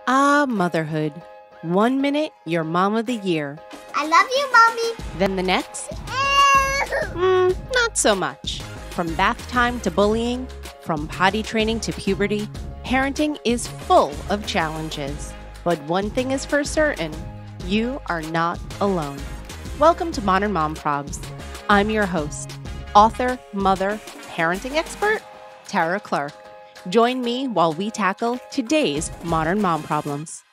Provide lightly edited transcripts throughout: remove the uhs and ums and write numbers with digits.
Ah, motherhood. 1 minute, you're mom of the year. I love you, Mommy. Then the next, not so much. From bath time to bullying, from potty training to puberty, parenting is full of challenges. But one thing is for certain, you are not alone. Welcome to Modern Mom Probs. I'm your host, author, mother, parenting expert, Tara Clark. Join me while we tackle today's modern mom problems.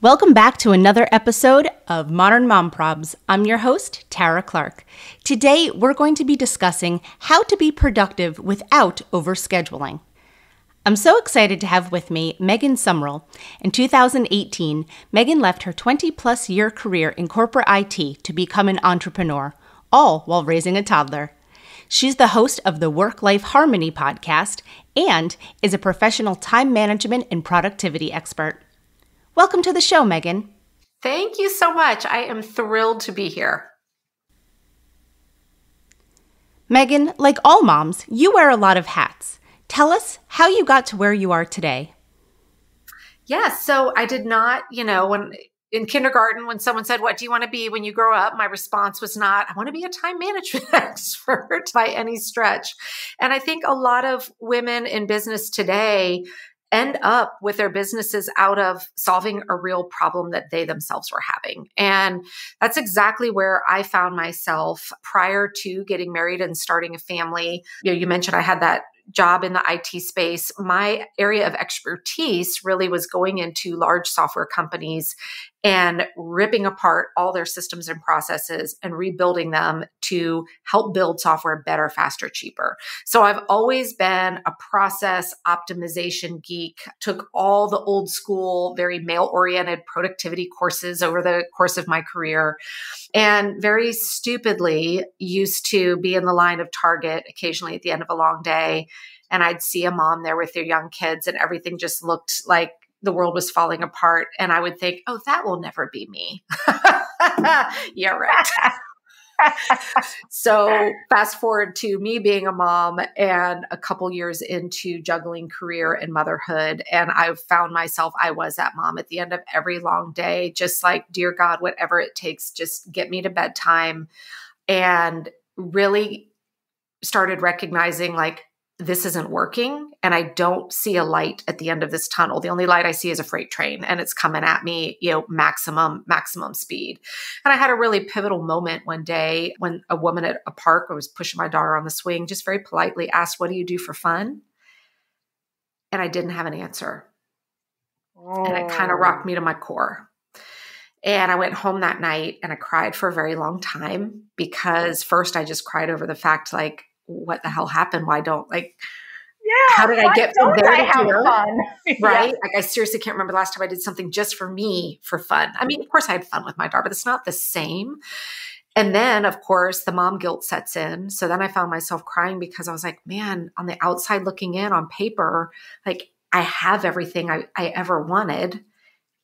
Welcome back to another episode of Modern Mom Probs. I'm your host, Tara Clark. Today, we're going to be discussing how to be productive without overscheduling. I'm so excited to have with me Megan Sumrell. In 2018, Megan left her 20-plus year career in corporate IT to become an entrepreneur, all while raising a toddler. She's the host of the Work+Life Harmony Podcast and is a professional time management and productivity expert. Welcome to the show, Megan. Thank you so much. I am thrilled to be here. Megan, like all moms, you wear a lot of hats. Tell us how you got to where you are today. Yes. So I did not, when in kindergarten, when someone said, "What do you want to be when you grow up?" my response was not, "I want to be a time management expert" by any stretch. And I think a lot of women in business today end up with their businesses out of solving a real problem that they themselves were having. And that's exactly where I found myself prior to getting married and starting a family. You mentioned I had that job in the IT space. My area of expertise really was going into large software companies and ripping apart all their systems and processes and rebuilding them to help build software better, faster, cheaper. So I've always been a process optimization geek, took all the old school, very male-oriented productivity courses over the course of my career, and very stupidly used to be in the line of Target occasionally at the end of a long day. And I'd see a mom there with their young kids and everything just looked like the world was falling apart. And I would think, oh, that will never be me. Yeah, right. So fast forward to me being a mom and a couple years into juggling career and motherhood. And I've found myself, I was that mom at the end of every long day, just like, dear God, whatever it takes, just get me to bedtime. And really started recognizing like, this isn't working and I don't see a light at the end of this tunnel. The only light I see is a freight train and it's coming at me, maximum speed. And I had a really pivotal moment one day when a woman at a park, I was pushing my daughter on the swing, just very politely asked, "What do you do for fun?" And I didn't have an answer. And it kind of rocked me to my core. And I went home that night and I cried for a very long time because first I just cried over the fact like, what the hell happened? Why don't how did I get from there to here? Fun? Right? Like I seriously can't remember the last time I did something just for me for fun. I mean, of course I had fun with my daughter, but it's not the same. And then of course the mom guilt sets in. So then I found myself crying because I was like, man, on the outside looking in on paper, like I have everything I ever wanted.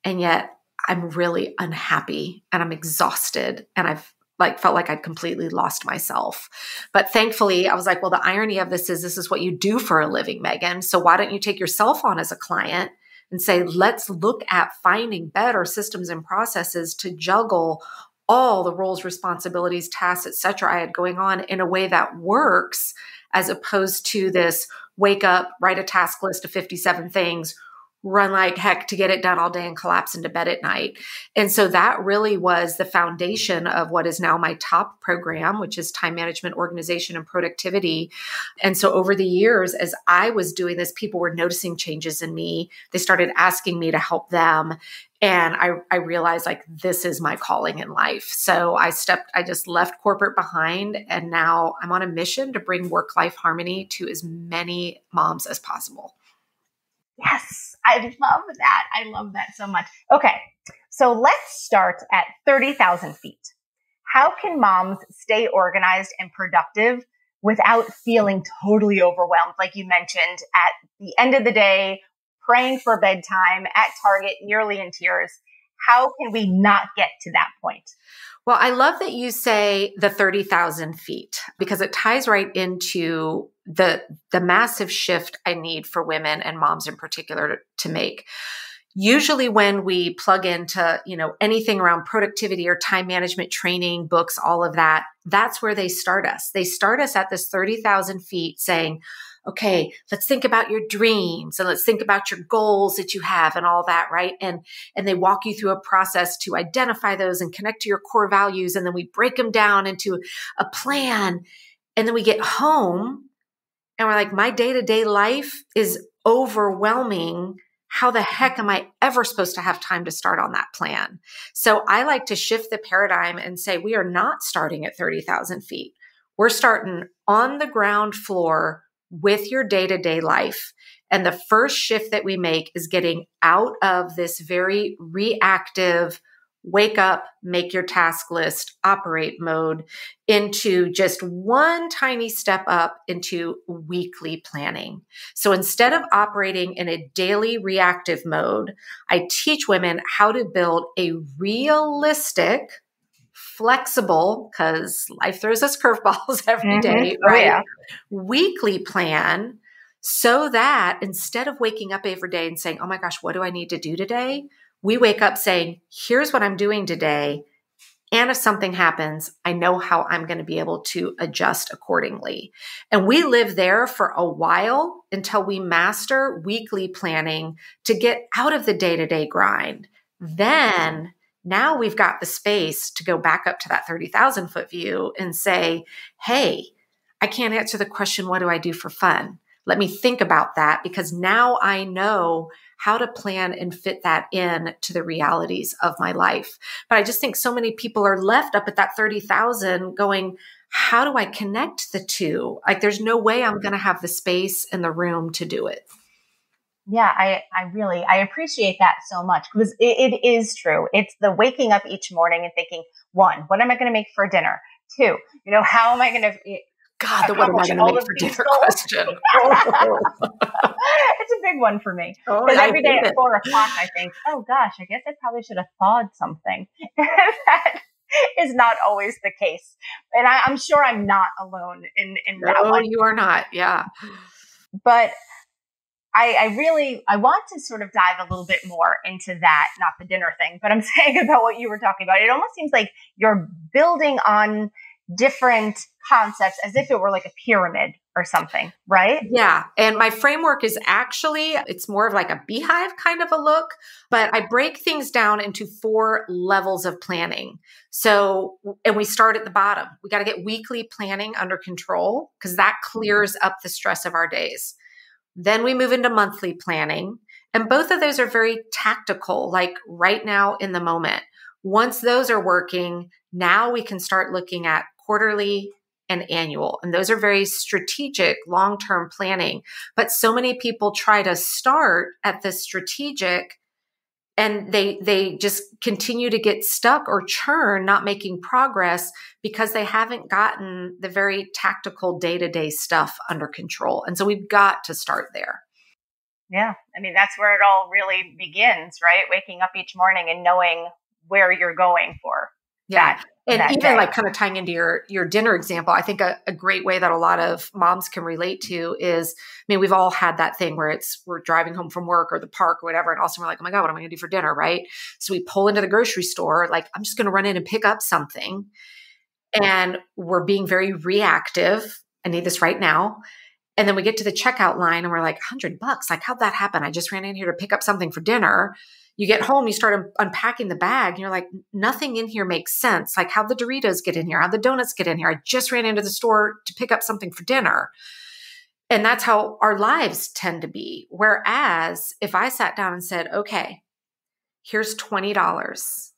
And yet I'm really unhappy and I'm exhausted and I've felt like I'd completely lost myself. But thankfully, I was like, well, the irony of this is what you do for a living, Megan. So why don't you take yourself on as a client and say, let's look at finding better systems and processes to juggle all the roles, responsibilities, tasks, et cetera, I had going on in a way that works, as opposed to this wake up, write a task list of 57 things, run like heck to get it done all day and collapse into bed at night. And so that really was the foundation of what is now my top program, which is time management, organization, and productivity. And so over the years, as I was doing this, people were noticing changes in me. They started asking me to help them. And I realized like, this is my calling in life. So I just left corporate behind. And now I'm on a mission to bring work-life harmony to as many moms as possible. Yes, I love that. I love that so much. Okay, so let's start at 30,000 feet. How can moms stay organized and productive without feeling totally overwhelmed? Like you mentioned, at the end of the day, praying for bedtime at Target, nearly in tears. How can we not get to that point? Well, I love that you say the 30,000 feet because it ties right into the massive shift I need for women and moms in particular to make. Usually when we plug into, anything around productivity or time management training, books, all of that, that's where they start us. They start us at this 30,000 feet saying, okay, let's think about your dreams and let's think about your goals that you have and all that, right? And they walk you through a process to identify those and connect to your core values. And then we break them down into a plan. And then we get home and we're like, my day-to-day life is overwhelming. How the heck am I ever supposed to have time to start on that plan? So I like to shift the paradigm and say, we are not starting at 30,000 feet. We're starting on the ground floor with your day-to-day life. And the first shift that we make is getting out of this very reactive, wake up, make your task list, operate mode into just one tiny step up into weekly planning. So instead of operating in a daily reactive mode, I teach women how to build a realistic, flexible, because life throws us curveballs every day, right? Oh, yeah. Weekly plan so that instead of waking up every day and saying, oh my gosh, what do I need to do today? We wake up saying, here's what I'm doing today. And if something happens, I know how I'm going to be able to adjust accordingly. And we live there for a while until we master weekly planning to get out of the day-to-day grind. Then now we've got the space to go back up to that 30,000 foot view and say, hey, I can't answer the question, what do I do for fun? Let me think about that because now I know how to plan and fit that in to the realities of my life. But I just think so many people are left up at that 30,000 going, how do I connect the two? Like there's no way I'm going to have the space and the room to do it. Yeah, I appreciate that so much because it is true. It's the waking up each morning and thinking, one, what am I going to make for dinner? Two, how am I going to God, the what am I going to make for dinner question. It's a big one for me. Because every day at 4 o'clock, I think, oh gosh, I guess I probably should have thawed something. That is not always the case. And I'm sure I'm not alone in that one. No, you are not. Yeah. But I want to sort of dive a little bit more into that, not the dinner thing, but I'm saying about what you were talking about. It almost seems like you're building on different concepts as if it were like a pyramid or something, right? Yeah. And my framework is actually, it's more of like a beehive kind of a look, but I break things down into 4 levels of planning. So, and we start at the bottom. We got to get weekly planning under control because that clears up the stress of our days. Then we move into monthly planning. And both of those are very tactical, like right now in the moment. Once those are working, now we can start looking at quarterly and annual. And those are very strategic, long-term planning. But so many people try to start at the strategic and they just continue to get stuck or churn, not making progress because they haven't gotten the very tactical day-to-day stuff under control. And so we've got to start there. Yeah. I mean, that's where it all really begins, right? Waking up each morning and knowing where you're going for. Yeah. And even day. Like kind of tying into your dinner example, I think a great way that a lot of moms can relate to is, I mean, we've all had that thing where we're driving home from work or the park or whatever. And also we're like, oh my God, what am I going to do for dinner? Right. So we pull into the grocery store, like I'm just going to run in and pick up something. And we're being very reactive. I need this right now. And then we get to the checkout line and we're like, $100, like how'd that happen? I just ran in here to pick up something for dinner. You get home, you start unpacking the bag and you're like, nothing in here makes sense. Like how'd the Doritos get in here? How'd the donuts get in here? I just ran into the store to pick up something for dinner. And that's how our lives tend to be. Whereas if I sat down and said, okay, here's $20.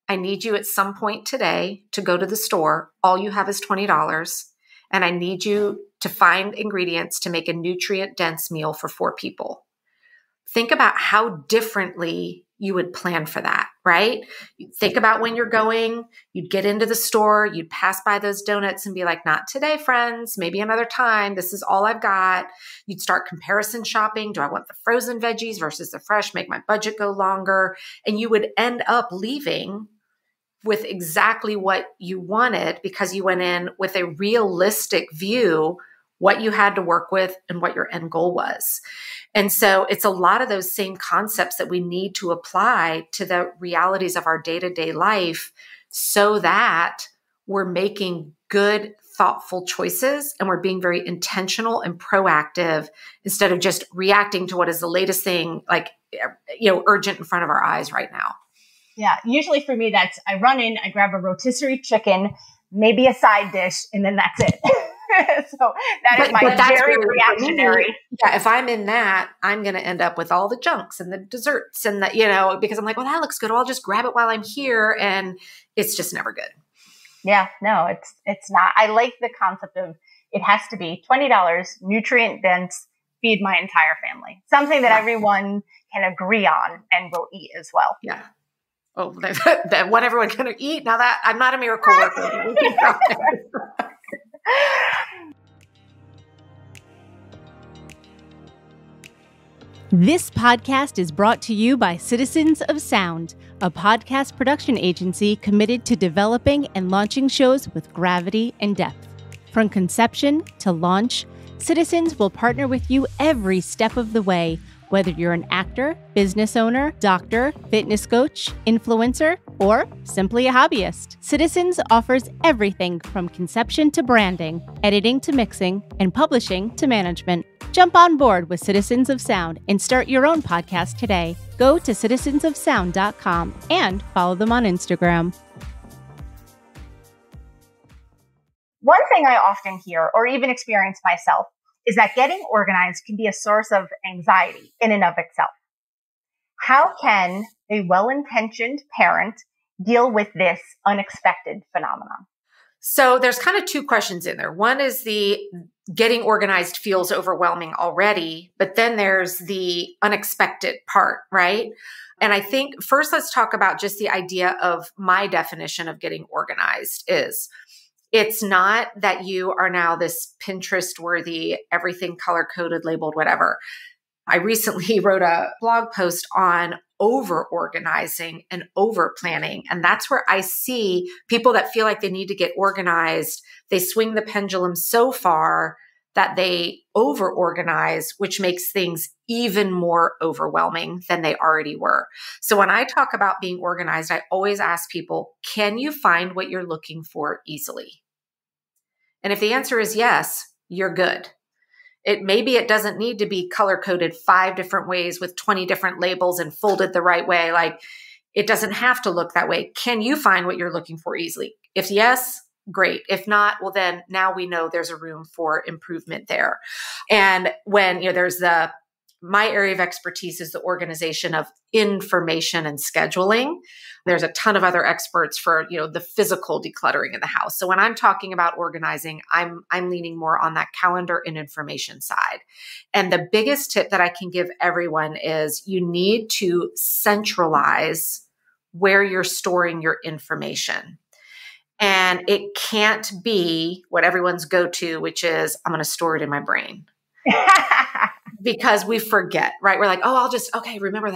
I need you at some point today to go to the store. All you have is $20. And I need you to find ingredients to make a nutrient-dense meal for 4 people. Think about how differently you would plan for that, right? You'd think about when you're going, you'd get into the store, you'd pass by those donuts and be like, not today, friends, maybe another time. This is all I've got. You'd start comparison shopping. Do I want the frozen veggies versus the fresh? Make my budget go longer. And you would end up leaving with exactly what you wanted because you went in with a realistic view what you had to work with, and what your end goal was. And so it's a lot of those same concepts that we need to apply to the realities of our day-to-day life so that we're making good, thoughtful choices and we're being very intentional and proactive instead of just reacting to what is the latest thing, like, urgent in front of our eyes right now. Yeah. Usually for me, that's I run in, I grab a rotisserie chicken, maybe a side dish, and then that's it. So that is my very reactionary. Yeah. If I'm in that, I'm going to end up with all the junks and the desserts and the, because I'm like, well, that looks good. I'll just grab it while I'm here. And it's just never good. Yeah, no, it's not. I like the concept of it has to be $20, nutrient dense, feed my entire family. Something that everyone can agree on and will eat as well. Yeah. Oh, that what everyone can eat. Now that I'm not a miracle worker. This podcast is brought to you by Citizens of Sound, a podcast production agency committed to developing and launching shows with gravity and depth. From conception to launch, Citizens will partner with you every step of the way, whether you're an actor, business owner, doctor, fitness coach, influencer, or simply a hobbyist. Citizens offers everything from conception to branding, editing to mixing, and publishing to management. Jump on board with Citizens of Sound and start your own podcast today. Go to citizensofsound.com and follow them on Instagram. One thing I often hear or even experience myself is that getting organized can be a source of anxiety in and of itself. How can a well-intentioned parent deal with this unexpected phenomenon? So there's kind of two questions in there. One is the getting organized feels overwhelming already, but then there's the unexpected part, right? And I think first let's talk about just the idea of my definition of getting organized is it's not that you are now this Pinterest worthy, everything color coded, labeled, whatever. I recently wrote a blog post on over organizing and over planning. And that's where I see people that feel like they need to get organized. They swing the pendulum so far that they over organize, which makes things even more overwhelming than they already were. So when I talk about being organized, I always ask people, can you find what you're looking for easily? And if the answer is yes, you're good. Maybe it doesn't need to be color coded 5 different ways with 20 different labels and folded the right way. Like it doesn't have to look that way. Can you find what you're looking for easily? If yes, great. If not, well, then now we know there's a room for improvement there. And when, there's my area of expertise is the organization of information and scheduling. There's a ton of other experts for, the physical decluttering in the house. So when I'm talking about organizing, I'm leaning more on that calendar and information side. And the biggest tip that I can give everyone is you need to centralize where you're storing your information. And it can't be what everyone's go-to, which is I'm going to store it in my brain. Because we forget, right? We're like, remember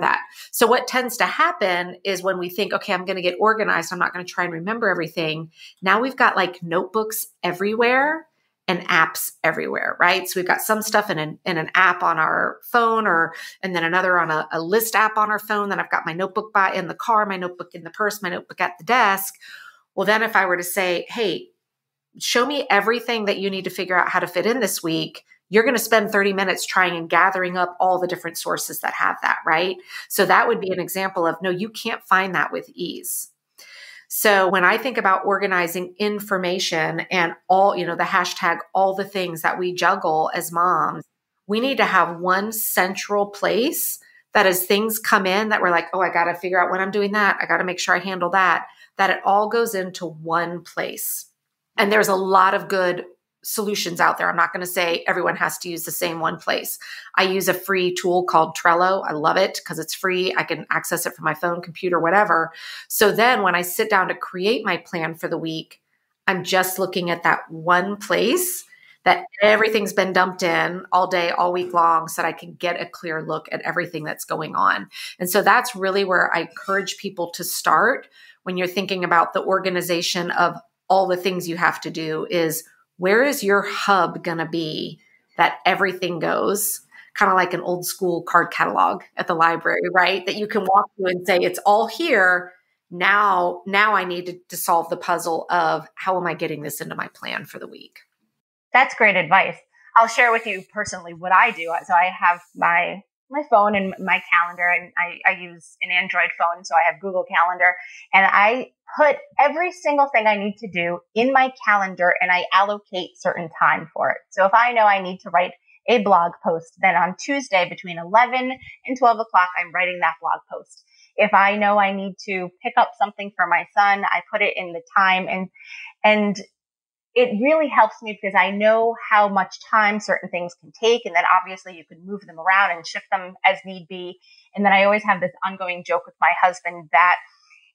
that. So what tends to happen is when we think, okay, I'm going to get organized, I'm not going to try and remember everything. Now we've got like notebooks everywhere and apps everywhere, right? So we've got some stuff in an app on our phone and then another on a list app on our phone. Then I've got my notebook in the car, my notebook in the purse, my notebook at the desk. Well, then if I were to say, hey, show me everything that you need to figure out how to fit in this week, you're going to spend 30 minutes trying and gathering up all the different sources that have that, right? So that would be an example of, no, you can't find that with ease. So when I think about organizing information and all, the hashtag, all the things that we juggle as moms, we need to have one central place that as things come in that we're like, oh, I got to figure out when I'm doing that. I got to make sure I handle that it all goes into one place. And there's a lot of good solutions out there. I'm not going to say everyone has to use the same one place. I use a free tool called Trello. I love it because it's free. I can access it from my phone, computer, whatever. So then when I sit down to create my plan for the week, I'm just looking at that one place that everything's been dumped in all day, all week long, so that I can get a clear look at everything that's going on. And so that's really where I encourage people to start when you're thinking about the organization of all the things you have to do is where is your hub going to be that everything goes? Kind of like an old school card catalog at the library, right? That you can walk to and say, it's all here. Now I need to solve the puzzle of how am I getting this into my plan for the week? That's great advice. I'll share with you personally what I do. So I have my phone and my calendar, and I use an Android phone. So I have Google Calendar, and I put every single thing I need to do in my calendar, and I allocate certain time for it. So if I know I need to write a blog post, then on Tuesday between 11 and 12 o'clock, I'm writing that blog post. If I know I need to pick up something for my son, I put it in the time, and it really helps me because I know how much time certain things can take. And then obviously you can move them around and shift them as need be. And then I always have this ongoing joke with my husband that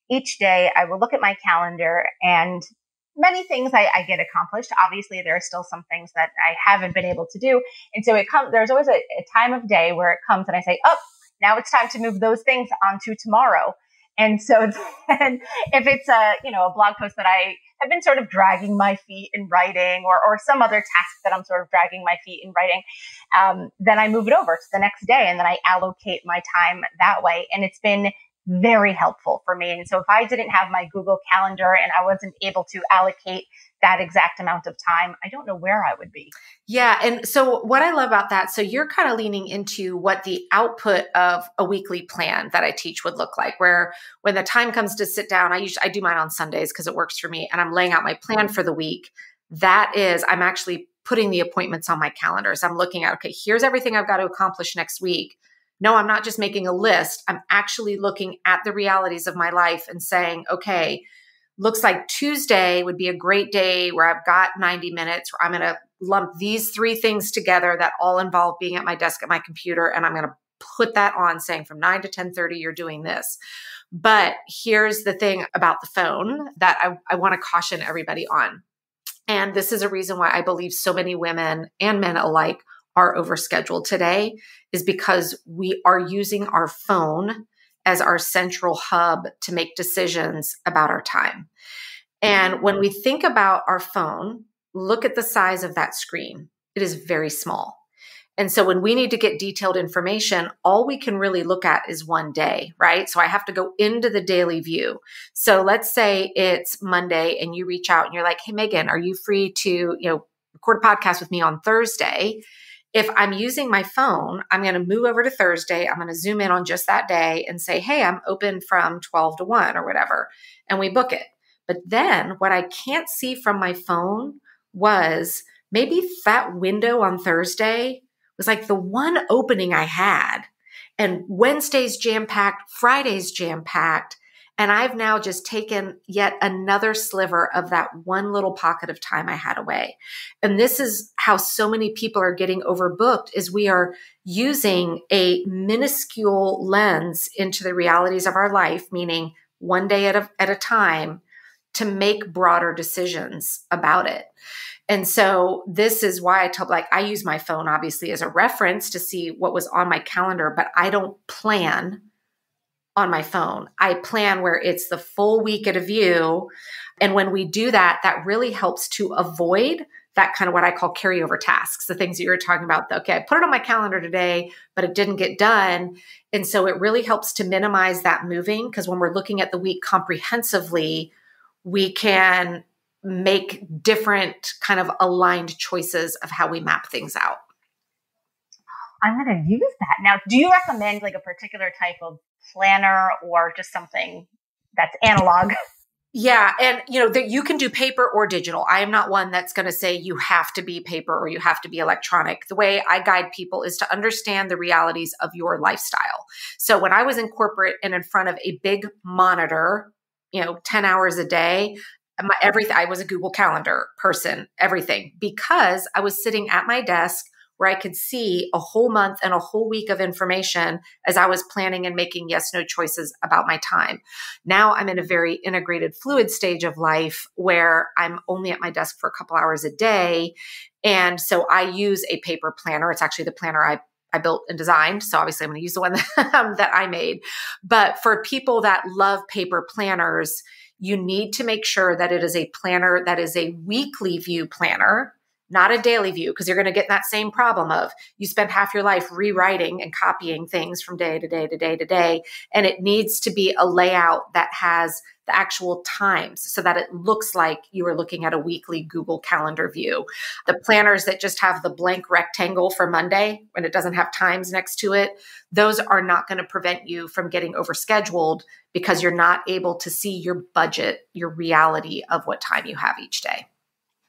each day I will look at my calendar, and many things I get accomplished. Obviously, there are still some things that I haven't been able to do. And so there's always a time of day where it comes and I say, oh, now it's time to move those things onto tomorrow. And so then if it's a blog post that I have been sort of dragging my feet in writing, or some other task that I'm sort of dragging my feet in writing, then I move it over to the next day, and then I allocate my time that way. And it's been very helpful for me. And so if I didn't have my Google Calendar and I wasn't able to allocate that exact amount of time, I don't know where I would be. Yeah. And so what I love about that, so you're kind of leaning into what the output of a weekly plan that I teach would look like, where when the time comes to sit down, I do mine on Sundays because it works for me, and I'm laying out my plan for the week. That is, I'm actually putting the appointments on my calendar. So I'm looking at, okay, here's everything I've got to accomplish next week. No, I'm not just making a list. I'm actually looking at the realities of my life and saying, okay, looks like Tuesday would be a great day where I've got 90 minutes where I'm going to lump these 3 things together that all involve being at my desk at my computer. And I'm going to put that on saying from 9 to 10:30, you're doing this. But here's the thing about the phone that I want to caution everybody on. And this is a reason why I believe so many women and men alike are overscheduled today, is because we are using our phone as our central hub to make decisions about our time. And when we think about our phone, look at the size of that screen. It is very small. And so when we need to get detailed information, all we can really look at is one day, right? So I have to go into the daily view. So let's say it's Monday and you reach out and you're like, hey, Megan, are you free to, record a podcast with me on Thursday? If I'm using my phone, I'm going to move over to Thursday. I'm going to zoom in on just that day and say, hey, I'm open from 12 to 1 or whatever. And we book it. But then what I can't see from my phone was maybe that window on Thursday was like the one opening I had. And Wednesday's jam-packed, Friday's jam-packed. And I've now just taken yet another sliver of that one little pocket of time I had away. And this is how so many people are getting overbooked, is we are using a minuscule lens into the realities of our life, meaning one day at a time, to make broader decisions about it. And so this is why I use my phone obviously as a reference to see what was on my calendar, but I don't plan on my phone. I plan where it's the full week at a view. And when we do that, that really helps to avoid that kind of what I call carryover tasks, the things that you were talking about. Okay, I put it on my calendar today, but it didn't get done. And so it really helps to minimize that moving, because when we're looking at the week comprehensively, we can make different kind of aligned choices of how we map things out. I'm going to use that. Now, do you recommend like a particular type of planner or just something that's analog? Yeah. And, you can do paper or digital. I am not one that's going to say you have to be paper or you have to be electronic. The way I guide people is to understand the realities of your lifestyle. So when I was in corporate and in front of a big monitor, 10 hours a day, I was a Google Calendar person, everything, because I was sitting at my desk where I could see a whole month and a whole week of information as I was planning and making yes/no choices about my time. Now I'm in a very integrated, fluid stage of life where I'm only at my desk for a couple hours a day. And so I use a paper planner. It's actually the planner I built and designed. So obviously I'm going to use the one that I made. But for people that love paper planners, you need to make sure that it is a planner that is a weekly view planner, not a daily view, because you're going to get that same problem of you spend half your life rewriting and copying things from day to day to day to day. And it needs to be a layout that has the actual times so that it looks like you are looking at a weekly Google Calendar view. The planners that just have the blank rectangle for Monday when it doesn't have times next to it, those are not going to prevent you from getting overscheduled because you're not able to see your budget, your reality of what time you have each day.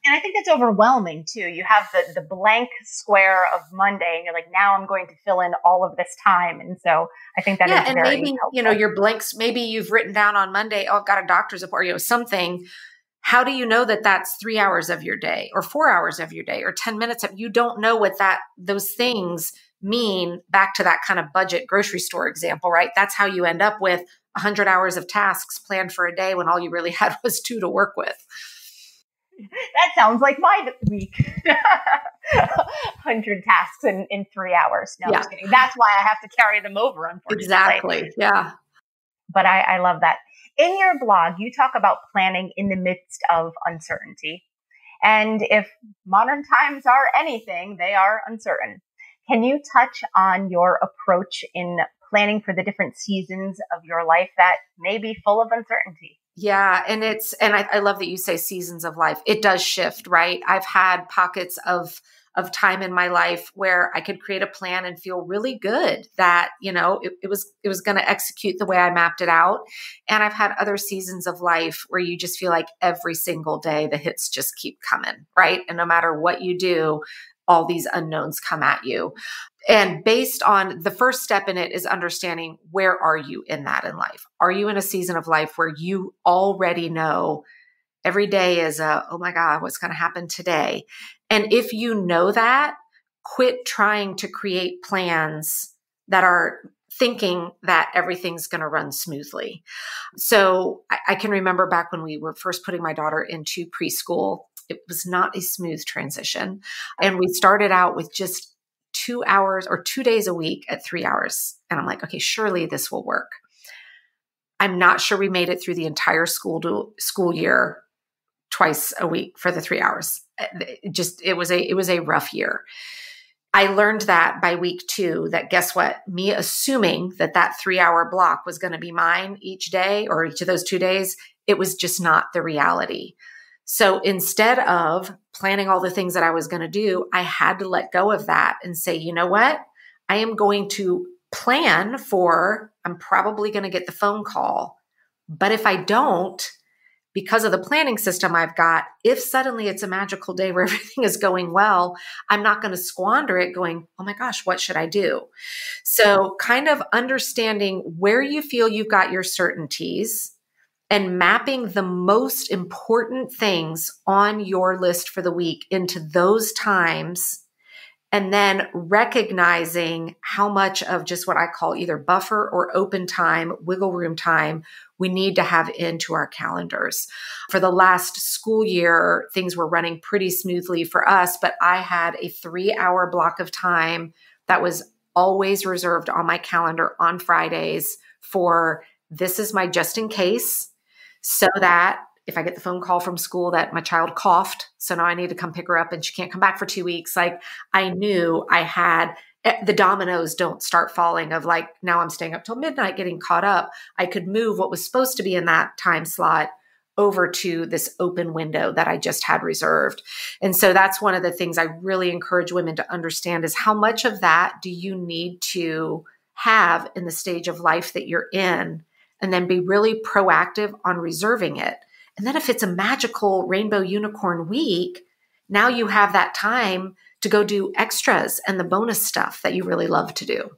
And I think that's overwhelming too. You have the blank square of Monday and you're like, now I'm going to fill in all of this time. And so I think that is and very maybe, helpful. Your blanks, maybe you've written down on Monday, oh, I've got a doctor's appointment, something. How do you know that that's 3 hours of your day or 4 hours of your day or 10 minutes of, you don't know what those things mean. Back to that kind of budget grocery store example, right? That's how you end up with 100 hours of tasks planned for a day when all you really had was 2 to work with. That sounds like my week. 100 tasks in 3 hours. No, I'm just kidding. That's why I have to carry them over, unfortunately. Exactly. Yeah. But I love that. In your blog, you talk about planning in the midst of uncertainty. And if modern times are anything, they are uncertain. Can you touch on your approach in planning for the different seasons of your life that may be full of uncertainty? Yeah. And I love that you say seasons of life. It does shift, right? I've had pockets of time in my life where I could create a plan and feel really good that, it was going to execute the way I mapped it out. And I've had other seasons of life where you just feel like every single day the hits just keep coming, right? And no matter what you do, all these unknowns come at you. And based on the first step in it is understanding, where are you in that in life? Are you in a season of life where you already know every day is oh my God, what's going to happen today? And if you know that, quit trying to create plans that are thinking that everything's going to run smoothly. So I can remember back when we were first putting my daughter into preschool, it was not a smooth transition. And we started out with just 2 hours or 2 days a week at 3 hours. And I'm like, okay, surely this will work. I'm not sure we made it through the entire school year twice a week for the 3 hours. It was a rough year. I learned that by week 2, that guess what? Me assuming that 3 hour block was going to be mine each day or each of those 2 days, it was just not the reality. So instead of planning all the things that I was going to do, I had to let go of that and say, you know what? I am going to plan for, I'm probably going to get the phone call. But if I don't, because of the planning system I've got, if suddenly it's a magical day where everything is going well, I'm not going to squander it going, oh my gosh, what should I do? So kind of understanding where you feel you've got your certainties and mapping the most important things on your list for the week into those times, and then recognizing how much of just what I call either buffer or open time, wiggle room time, we need to have into our calendars. For the last school year, things were running pretty smoothly for us, but I had a 3 hour block of time that was always reserved on my calendar on Fridays for, this is my just in case, so that if I get the phone call from school that my child coughed, so now I need to come pick her up and she can't come back for 2 weeks, like I knew I had the dominoes don't start falling of like, now I'm staying up till midnight getting caught up. I could move what was supposed to be in that time slot over to this open window that I just had reserved. And so that's one of the things I really encourage women to understand is how much of that do you need to have in the stage of life that you're in, and then be really proactive on reserving it. And then if it's a magical rainbow unicorn week, now you have that time to go do extras and the bonus stuff that you really love to do.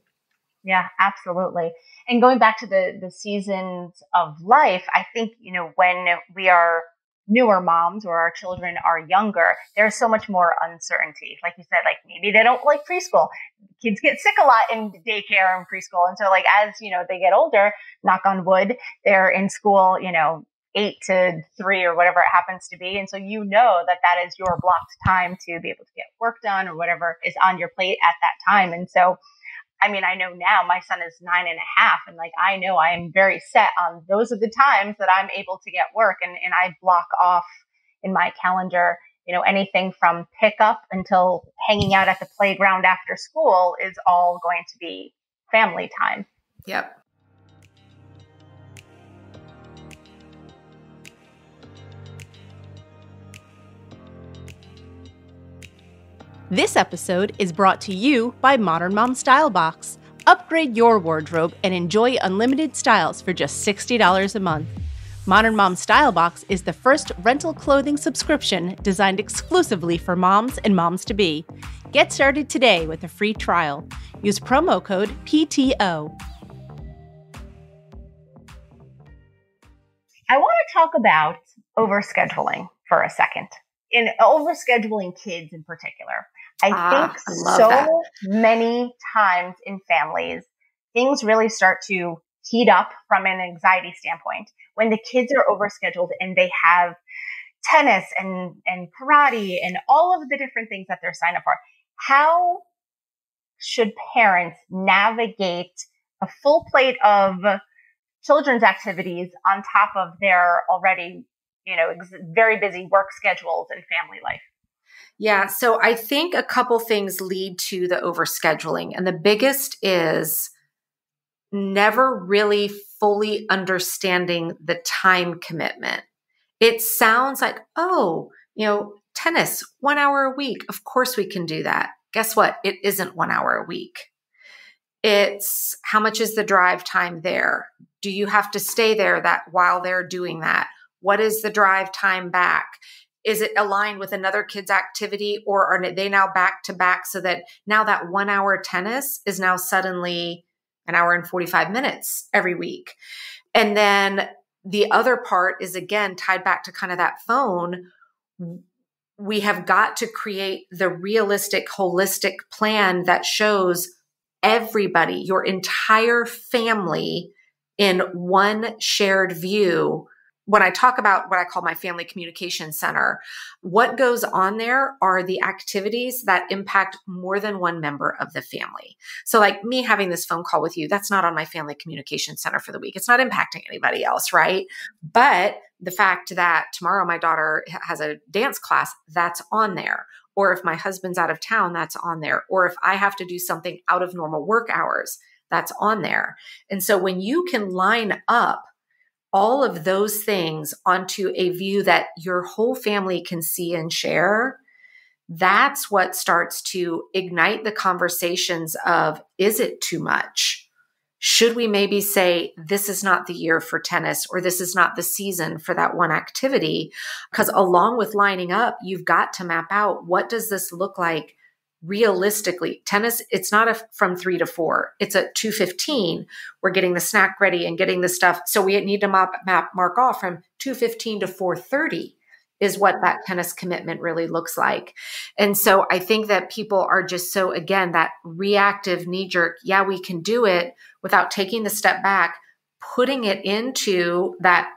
Yeah, absolutely. And going back to the seasons of life, I think, when we are newer moms or our children are younger, there's so much more uncertainty. Like you said, like maybe they don't like preschool. Kids get sick a lot in daycare and preschool. And so like, as they get older, knock on wood, they're in school, 8 to 3 or whatever it happens to be. And so that is your blocked time to be able to get work done or whatever is on your plate at that time. And so, I know now my son is 9.5, and like, I know I am very set on those are the times that I'm able to get work, and I block off in my calendar anything from pickup until hanging out at the playground after school is all going to be family time. Yep. This episode is brought to you by Modern Mom Style Box. Upgrade your wardrobe and enjoy unlimited styles for just $60 a month. Modern Mom Style Box is the first rental clothing subscription designed exclusively for moms and moms-to-be. Get started today with a free trial. Use promo code PTO. I want to talk about overscheduling for a second. In overscheduling kids in particular. I think so many times in families, things really start to heat up from an anxiety standpoint when the kids are overscheduled and they have tennis and karate and all of the different things that they're signed up for. How should parents navigate a full plate of children's activities on top of their already, very busy work schedules and family life? Yeah. So I think a couple things lead to the overscheduling. And the biggest is never really fully understanding the time commitment. It sounds like, tennis, 1 hour a week. Of course we can do that. Guess what? It isn't 1 hour a week. It's how much is the drive time there? Do you have to stay there while they're doing that? What is the drive time back? Is it aligned with another kid's activity, or are they now back to back so that now that 1 hour tennis is now suddenly an hour and 45 minutes every week? And then the other part is, again, tied back to kind of that phone. We have got to create the realistic, holistic plan that shows everybody, your entire family, in one shared view. When I talk about what I call my family communication center, what goes on there are the activities that impact more than one member of the family. So like me having this phone call with you, that's not on my family communication center for the week. It's not impacting anybody else, right? But the fact that tomorrow my daughter has a dance class, that's on there. Or if my husband's out of town, that's on there. Or if I have to do something out of normal work hours, that's on there. And so when you can line up all of those things onto a view that your whole family can see and share, that's what starts to ignite the conversations of, is it too much? Should we maybe say, this is not the year for tennis, or this is not the season for that one activity? Because along with lining up, you've got to map out, what does this look like realistically? Tennis, it's not from 3 to 4. It's at 2:15. We're getting the snack ready and getting the stuff. So we need to mark off from 2:15 to 4:30 is what that tennis commitment really looks like. And so I think that people are just so, again, that reactive knee-jerk, yeah, we can do it, without taking the step back, putting it into that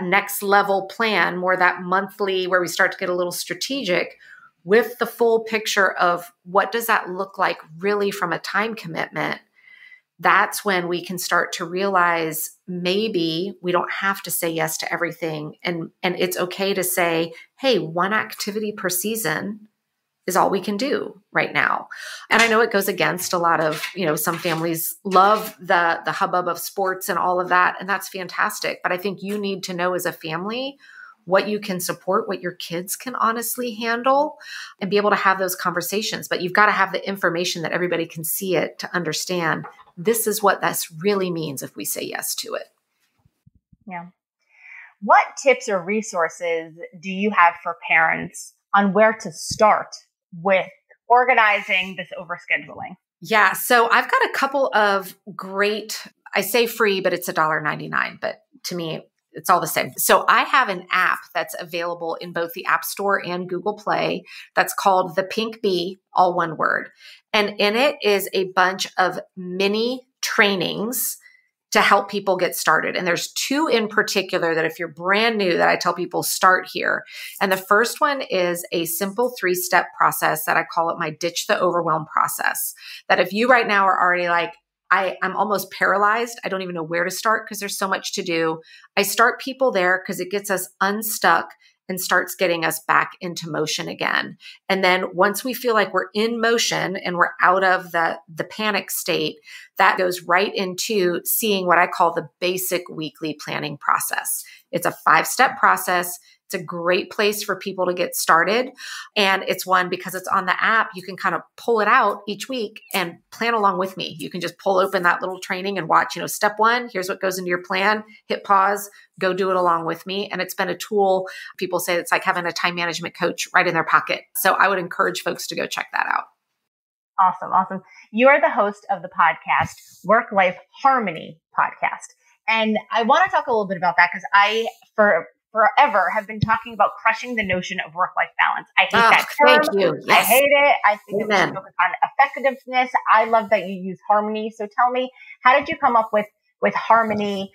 next level plan, more that monthly where we start to get a little strategic, with the full picture of what does that look like really from a time commitment. That's when we can start to realize maybe we don't have to say yes to everything. And it's okay to say, hey, one activity per season is all we can do right now. And I know it goes against a lot of, some families love the hubbub of sports and all of that. And that's fantastic. But I think you need to know as a family what you can support, what your kids can honestly handle, and be able to have those conversations. But you've got to have the information that everybody can see it to understand this is what this really means if we say yes to it. Yeah. What tips or resources do you have for parents on where to start with organizing this overscheduling? Yeah. So I've got a couple of great, I say free, but it's $1.99, but to me, it's all the same. So I have an app that's available in both the App Store and Google Play that's called the Pink Bee, all one word. And in it is a bunch of mini trainings to help people get started. And there's two in particular that if you're brand new, that I tell people start here. And the first one is a simple 3-step process that I call it my ditch the overwhelm process. That if you right now are already like, I'm almost paralyzed, I don't even know where to start because there's so much to do, I start people there because it gets us unstuck and starts getting us back into motion again. And then once we feel like we're in motion and we're out of the panic state, that goes right into seeing what I call the basic weekly planning process. It's a 5-step process. It's a great place for people to get started. And it's one, because it's on the app, you can kind of pull it out each week and plan along with me. You can just pull open that little training and watch, step 1, here's what goes into your plan, hit pause, go do it along with me. And it's been a tool. People say it's like having a time management coach right in their pocket. So I would encourage folks to go check that out. Awesome. You are the host of the podcast, Work+Life Harmony Podcast. And I want to talk a little bit about that because I, forever have been talking about crushing the notion of work-life balance. I hate that term. Thank you. Yes. I hate it. I think it should focus on effectiveness. I love that you use harmony. So tell me, how did you come up with harmony?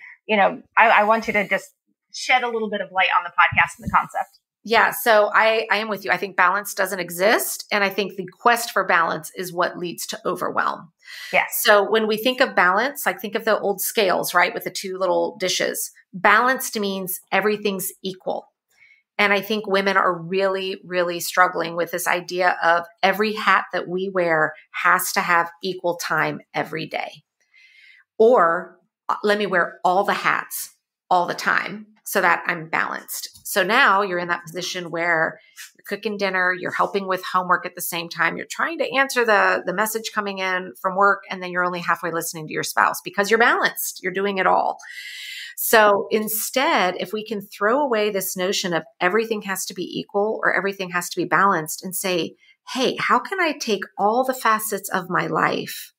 I want you to just shed a little bit of light on the podcast and the concept. Yeah. So I am with you. I think balance doesn't exist. And I think the quest for balance is what leads to overwhelm. Yes. So when we think of balance, like think of the old scales, right? With the 2 little dishes. Balanced means everything's equal. And I think women are really, really struggling with this idea of every hat that we wear has to have equal time every day. Or let me wear all the hats all the time so that I'm balanced. So now you're in that position where you're cooking dinner, you're helping with homework at the same time, you're trying to answer the message coming in from work, and then you're only halfway listening to your spouse because you're balanced, you're doing it all. So instead, if we can throw away this notion of everything has to be equal or everything has to be balanced and say, hey, how can I take all the facets of my life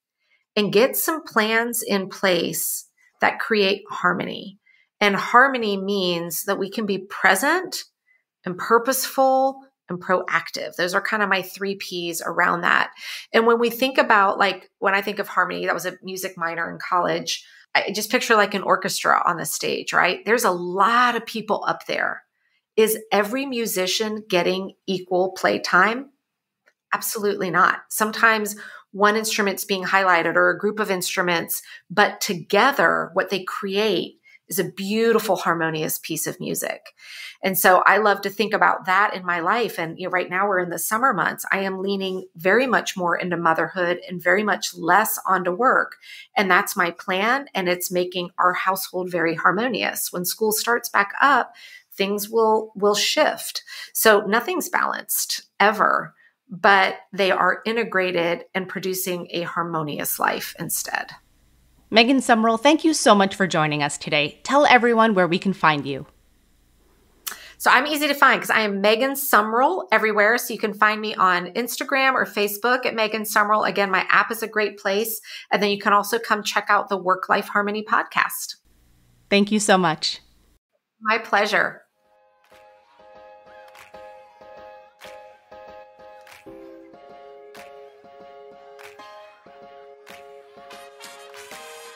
and get some plans in place that create harmony? And harmony means that we can be present and purposeful and proactive. Those are kind of my 3 Ps around that. And when we think about, when I think of harmony, that was a music minor in college, I just picture like an orchestra on the stage, right? There's a lot of people up there. Is every musician getting equal playtime? Absolutely not. Sometimes one instrument's being highlighted or a group of instruments, but together what they create is a beautiful, harmonious piece of music. And so I love to think about that in my life. And right now we're in the summer months. I am leaning very much more into motherhood and very much less onto work. And that's my plan. And it's making our household very harmonious. When school starts back up, things will shift. So nothing's balanced ever, but they are integrated and producing a harmonious life instead. Megan Sumrell, thank you so much for joining us today. Tell everyone where we can find you. So I'm easy to find because I am Megan Sumrell everywhere. So you can find me on Instagram or Facebook at Megan Sumrell. Again, my app is a great place. And then you can also come check out the Work+Life Harmony podcast. Thank you so much. My pleasure.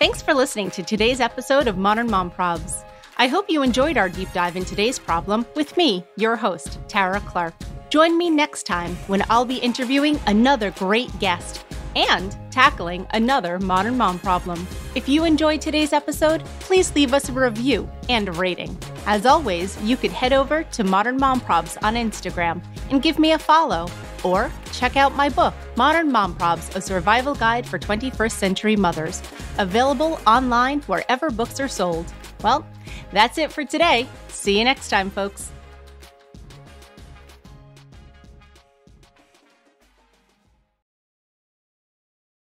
Thanks for listening to today's episode of Modern Mom Probs. I hope you enjoyed our deep dive in today's problem with me, your host, Tara Clark. Join me next time when I'll be interviewing another great guest and tackling another modern mom problem. If you enjoyed today's episode, please leave us a review and a rating. As always, you could head over to Modern Mom Probs on Instagram and give me a follow, or check out my book, Modern Mom Probs, A Survival Guide for 21st Century Mothers, available online wherever books are sold. Well, that's it for today. See you next time, folks.